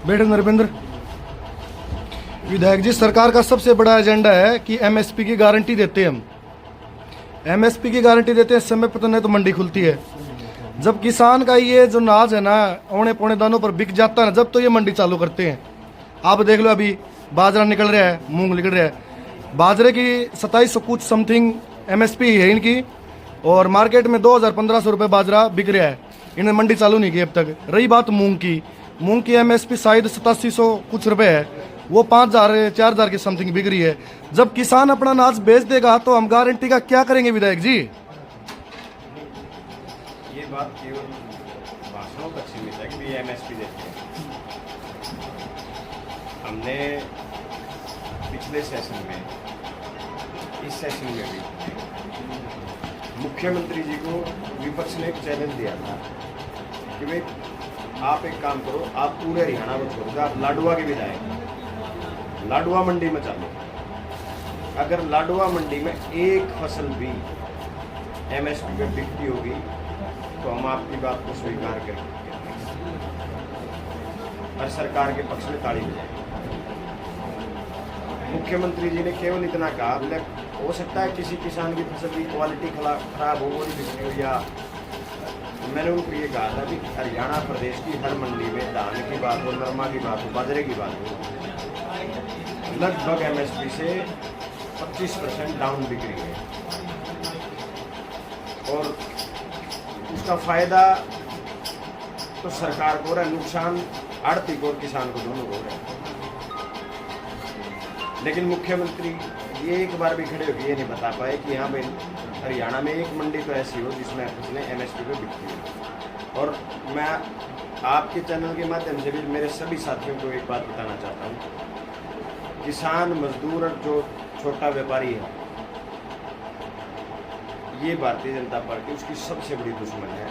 बैठे नरेंद्र। विधायक जी, सरकार का सबसे बड़ा एजेंडा है कि एमएसपी की गारंटी देते हैं। हम एमएसपी की गारंटी देते हैं, समय पर तो नहीं तो मंडी खुलती है। जब किसान का ये जो नाज है ना, औने पौने दानों पर बिक जाता है ना, जब तो ये मंडी चालू करते हैं। आप देख लो, अभी बाजरा निकल रहा है, मूंग निकल रहा है। बाजरे की 2700 कुछ समथिंग एमएसपी है इनकी, और मार्केट में 2000-1500 रुपये बाजरा बिक रहा है। इन्हें मंडी चालू नहीं की अब तक। रही बात मूंग की एमएसपी शायद 8700 कुछ रुपये है, वो 5000-4000 की समथिंग बिक रही है। जब किसान अपना अनाज बेच देगा तो हम गारंटी का क्या करेंगे विधायक जी? ये बात केवल भाषणों तक सीमित है कि एमएसपी देते हैं। हमने पिछले सेशन में, इस सेशन में भी मुख्यमंत्री जी को विपक्ष ने एक चैलेंज दिया था कि भाई आप एक काम करो, आप पूरे हरियाणा को छोड़ दो, आप लाडवा के विधायक लाडवा मंडी में चालो। अगर लाडवा मंडी में एक फसल भी एमएसपी पे बिकती होगी तो हम आपकी बात को स्वीकार करेंगे और सरकार के पक्ष में ताड़ी बजाएंगे। मुख्यमंत्री जी ने केवल इतना कहा, हो सकता है किसी किसान की फसल की क्वालिटी खराब हो, वो नहीं बिकती हो, या मैंने उनको ये कहा था कि हरियाणा प्रदेश की हर मंडी में धान की बात हो, नरमा की बात हो, बाजरे की बात हो, लगभग एमएसपी से 25% डाउन बिक रही है। और उसका फायदा तो सरकार को हो रहा है, नुकसान आड़ती को और किसान को दोनों को हो रहा है। लेकिन मुख्यमंत्री ये एक बार भी खड़े होकर ये नहीं बता पाए कि यहाँ पे हरियाणा में एक मंडी तो ऐसी हो जिसमें फसलें एमएसपी पे बिकती है। और मैं आपके चैनल के माध्यम से भी मेरे सभी साथियों को एक बात बताना चाहता हूँ, किसान मजदूर और जो छोटा व्यापारी है, ये भारतीय जनता पार्टी उसकी सबसे बड़ी दुश्मन है।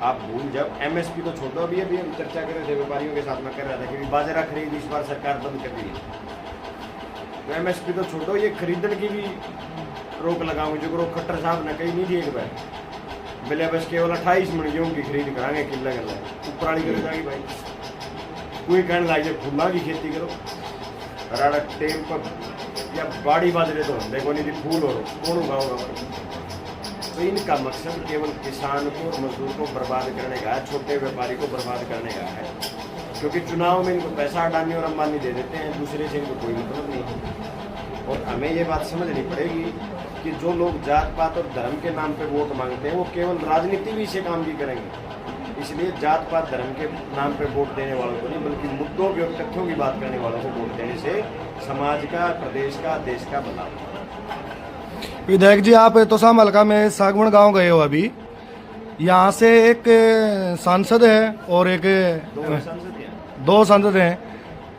आप भूल जाओ, एमएसपी को छोड़ो। अभी हम चर्चा कर रहे थे, व्यापारियों के साथ में कर रहा था कि बाजरा खरीद इस बार सरकार बंद कर दी है, तो एमएसपी तो छोड़ो, ये खरीदने की भी रोक लगाऊंगी। जो खट्टर साहब ने कही नहीं थी एक बार, बोले बस केवल 28 मन गेहूं की खरीद कराएंगे, किला गला उपराली कर जाएगी भाई। कोई कहने लगे फूलों की खेती करो, राड़ा टेम पर या बाड़ी बाजरे तो देखो नहीं थी, फूल हो कौन उगाओगा। तो इनका मकसद केवल किसान को और मजदूर को बर्बाद करने का है, छोटे व्यापारी को बर्बाद करने का है। क्योंकि चुनाव में इनको पैसा अडानी और अंबानी दे देते हैं, दूसरे से इनको कोई मतलब नहीं। और हमें ये बात समझनी पड़ेगी कि जो लोग जात पात और धर्म के नाम पे वोट मांगते हैं, वो केवल राजनीति भी से काम भी करेंगे। इसलिए जात पात धर्म के नाम पे वोट देने वालों को नहीं, बल्कि मुद्दों के और तथ्यों की बात करने वालों को वोट देने से समाज का, प्रदेश का, देश का भला होगा। विधायक जी, आप तोशाम हल्का में सागवन गांव गए हो अभी, यहाँ से एक सांसद है और एक दो सांसद हैं,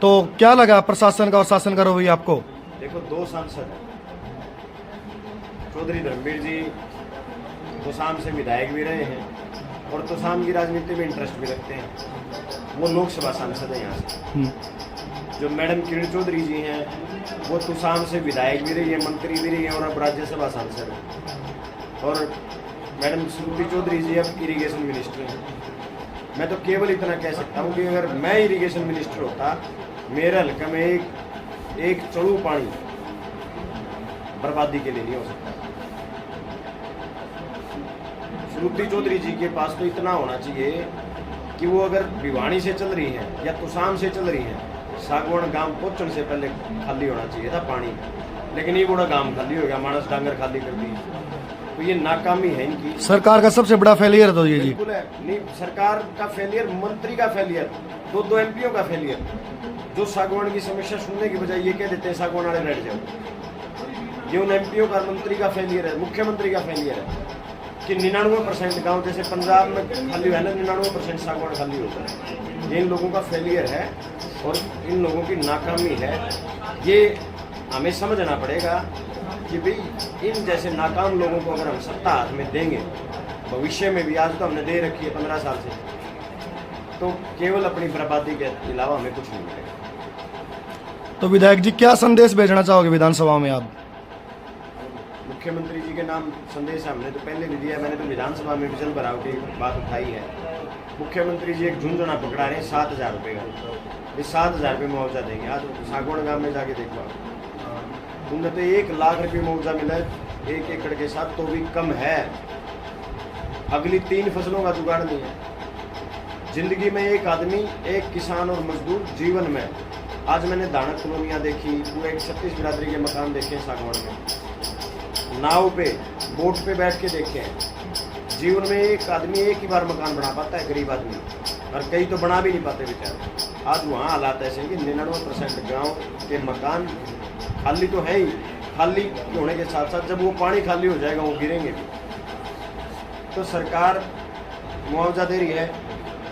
तो क्या लगा प्रशासन का और शासन का रवैया आपको? देखो, 2 सांसद हैं, चौधरी धर्मवीर जी तोशाम से विधायक भी रहे हैं और तोशाम की राजनीति में इंटरेस्ट भी रखते हैं। वो लोकसभा सांसद है यहाँ से। जो मैडम किरण चौधरी जी हैं, वो तोशाम से विधायक भी रही है, मंत्री भी रही है और अब राज्यसभा सांसद है। और मैडम श्रुति चौधरी जी अब इरिगेशन मिनिस्टर हैं। मैं तो केवल इतना कह सकता हूँ कि अगर मैं इरिगेशन मिनिस्टर होता, मेरे हल्के में एक चड़ू पानी बर्बादी के लिए नहीं हो सकता। श्रुति चौधरी जी के पास तो इतना होना चाहिए कि वो अगर भिवानी से चल रही हैं या तोशाम से चल रही हैं, सागवान गांव पहुंचने से पहले खाली होना चाहिए था पानी। लेकिन ये बड़ा गांव खाली हो गया, मानस डांगर खाली कर दी। तो ये नाकामी है इनकी। सरकार का सबसे बड़ा फेलियर है तो ये जी। बिल्कुल है, नहीं सरकार का फेलियर, मंत्री का फेलियर, दो एमपीओ का फेलियर, जो सागवान की समस्या सुनने की बजाय ये कह देते हैं सागवान वाले बैठ जाओ। ये उन एमपीओ का, मंत्री का फेलियर है, मुख्यमंत्री का फेलियर है कि 99% गाँव जैसे पंजाब में खाली है ना, 99% सागवान खाली होता है। ये इन लोगों का फेलियर है और इन लोगों की नाकामी है। ये हमें समझना पड़ेगा कि भाई इन जैसे नाकाम लोगों को अगर हम सत्ता हाथ में देंगे भविष्य में भी, आज तो हमने दे रखी है 15 साल से, तो केवल अपनी बर्बादी के अलावा हमें कुछ नहीं मिलेगा। तो विधायक जी, क्या संदेश भेजना चाहोगे विधानसभा में आप? मुख्यमंत्री जी के नाम संदेश हमने तो पहले भी दिया, मैंने तो विधानसभा में भी जल भराव की बात उठाई है मुख्यमंत्री जी एक झुंझुना पकड़ा रहे हैं 7,000 रुपये का, ये 7,000 रुपये मुआवजा देंगे। आज सागौन गांव में जाके देखो, उन्हें तो 1 लाख रुपये मुआवजा मिला है 1 एकड़ के साथ, तो भी कम है। अगली 3 फसलों का जुगाड़ नहीं है। जिंदगी में एक आदमी, एक किसान और मजदूर जीवन में, आज मैंने दानक कॉलोनियाँ देखी, पूरे 36 बिरादरी के मकान देखे हैं सागौन में, नाव पे बोट पे बैठ के देखे हैं। जीवन में एक आदमी एक ही बार मकान बना पाता है, गरीब आदमी, और कई तो बना भी नहीं पाते बेचारे। आज वहाँ हालात ऐसे हैं कि 99% गाँव के मकान खाली तो है ही, खाली होने के साथ साथ जब वो पानी खाली हो जाएगा वो गिरेंगे भी। तो सरकार मुआवजा दे रही है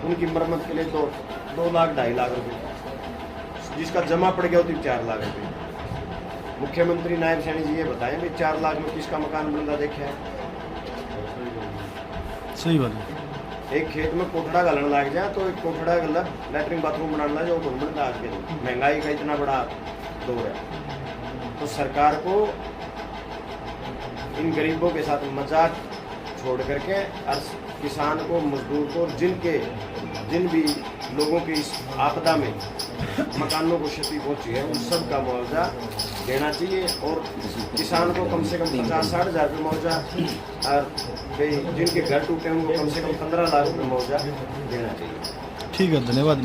उनकी मरम्मत के लिए तो 2 लाख 2.5 लाख रुपये, जिसका जमा पड़ गया तो 4 लाख रुपये। मुख्यमंत्री नायब सैनी जी ये बताएं भी 4 लाख में किसका मकान बनता देखा है? सही बात है। एक खेत में कोठड़ा गलन लग जाए तो एक कोठड़ा गला लैट्रिन बाथरूम बनाना लगे, वो कौन बनता आज के दिन? महंगाई का इतना बड़ा दौर है। तो सरकार को इन गरीबों के साथ मजाक छोड़ करके और किसान को, मजदूर को, जिन भी लोगों की इस आपदा में मकानों को क्षति पहुंची है, उन सब का मुआवजा देना चाहिए। और किसान को कम से कम 50-60 हज़ार रुपये मुआवजा, और जिनके घर टूटे हैं उनको कम से कम 15 लाख रुपये मुआवजा देना चाहिए। ठीक है, धन्यवाद।